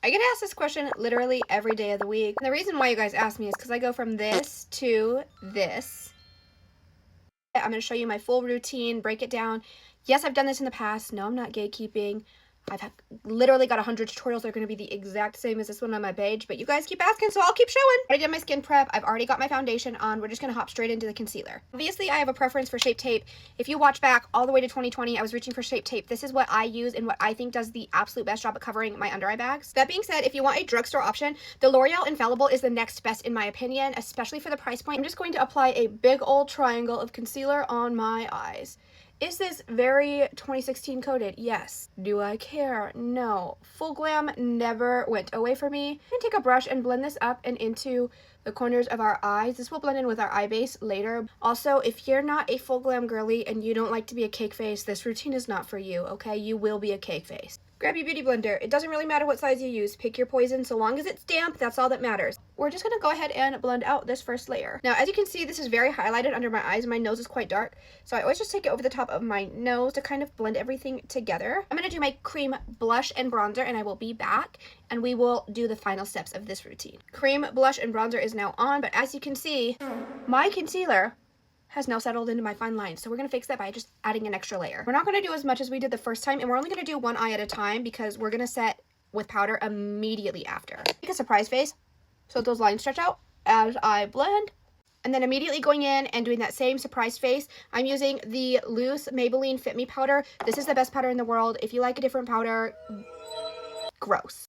I get asked this question literally every day of the week. And the reason why you guys ask me is because I go from this to this. I'm going to show you my full routine, break it down. Yes, I've done this in the past. No, I'm not gatekeeping. I've literally got 100 tutorials that are going to be the exact same as this one on my page, but you guys keep asking, so I'll keep showing. I did my skin prep. I've already got my foundation on. We're just going to hop straight into the concealer. Obviously, I have a preference for Shape Tape. If you watch back all the way to 2020, I was reaching for Shape Tape. This is what I use and what I think does the absolute best job at covering my under eye bags. That being said, if you want a drugstore option, the L'Oreal Infallible is the next best in my opinion, especially for the price point. I'm just going to apply a big old triangle of concealer on my eyes. Is this very 2016 coded? Yes. Do I care? No. Full glam never went away for me. I'm gonna take a brush and blend this up and into the corners of our eyes. This will blend in with our eye base later. Also, if you're not a full glam girly and you don't like to be a cake face, this routine is not for you, okay? You will be a cake face. Grab your beauty blender. It doesn't really matter what size you use. Pick your poison. So long as it's damp, that's all that matters. We're just going to go ahead and blend out this first layer. Now, as you can see, this is very highlighted under my eyes. My nose is quite dark. So I always just take it over the top of my nose to kind of blend everything together. I'm going to do my cream blush and bronzer, and I will be back, and we will do the final steps of this routine. Cream, blush, and bronzer is now on, but as you can see, my concealer has now settled into my fine lines. So we're going to fix that by just adding an extra layer. We're not going to do as much as we did the first time, and we're only going to do one eye at a time because we're going to set with powder immediately after. Make a surprise face so those lines stretch out as I blend. And then immediately going in and doing that same surprise face, I'm using the loose Maybelline Fit Me powder. This is the best powder in the world. If you like a different powder, gross.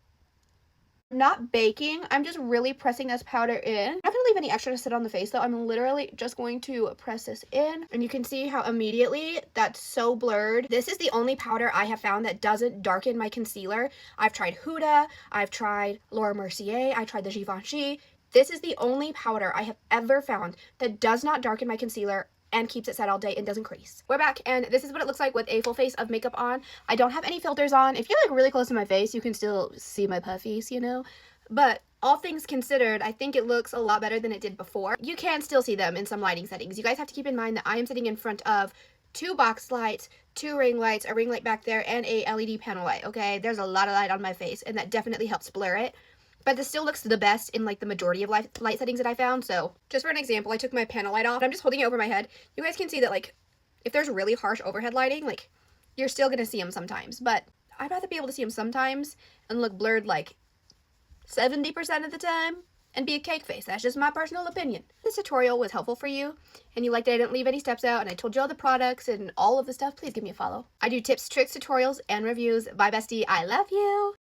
I'm not baking, I'm just really pressing this powder in. I'm not gonna leave any extra to sit on the face though. I'm literally just going to press this in, and you can see how immediately that's so blurred. This is the only powder I have found that doesn't darken my concealer. I've tried Huda, I've tried Laura Mercier, I tried the Givenchy. This is the only powder I have ever found that does not darken my concealer and keeps it set all day and doesn't crease. We're back, and this is what it looks like with a full face of makeup on. I don't have any filters on. If you're like really close to my face, you can still see my puffies, you know? But all things considered, I think it looks a lot better than it did before. You can still see them in some lighting settings. You guys have to keep in mind that I am sitting in front of 2 box lights, 2 ring lights, a ring light back there, and a LED panel light, okay? There's a lot of light on my face, and that definitely helps blur it. But this still looks the best in like the majority of light settings that I found. So just for an example, I took my panel light off. I'm just holding it over my head. You guys can see that like if there's really harsh overhead lighting, like you're still going to see them sometimes. But I'd rather be able to see them sometimes and look blurred like 70% of the time and be a cake face. That's just my personal opinion. If this tutorial was helpful for you and you liked that I didn't leave any steps out and I told you all the products and all of the stuff, please give me a follow. I do tips, tricks, tutorials, and reviews. Bye bestie, I love you.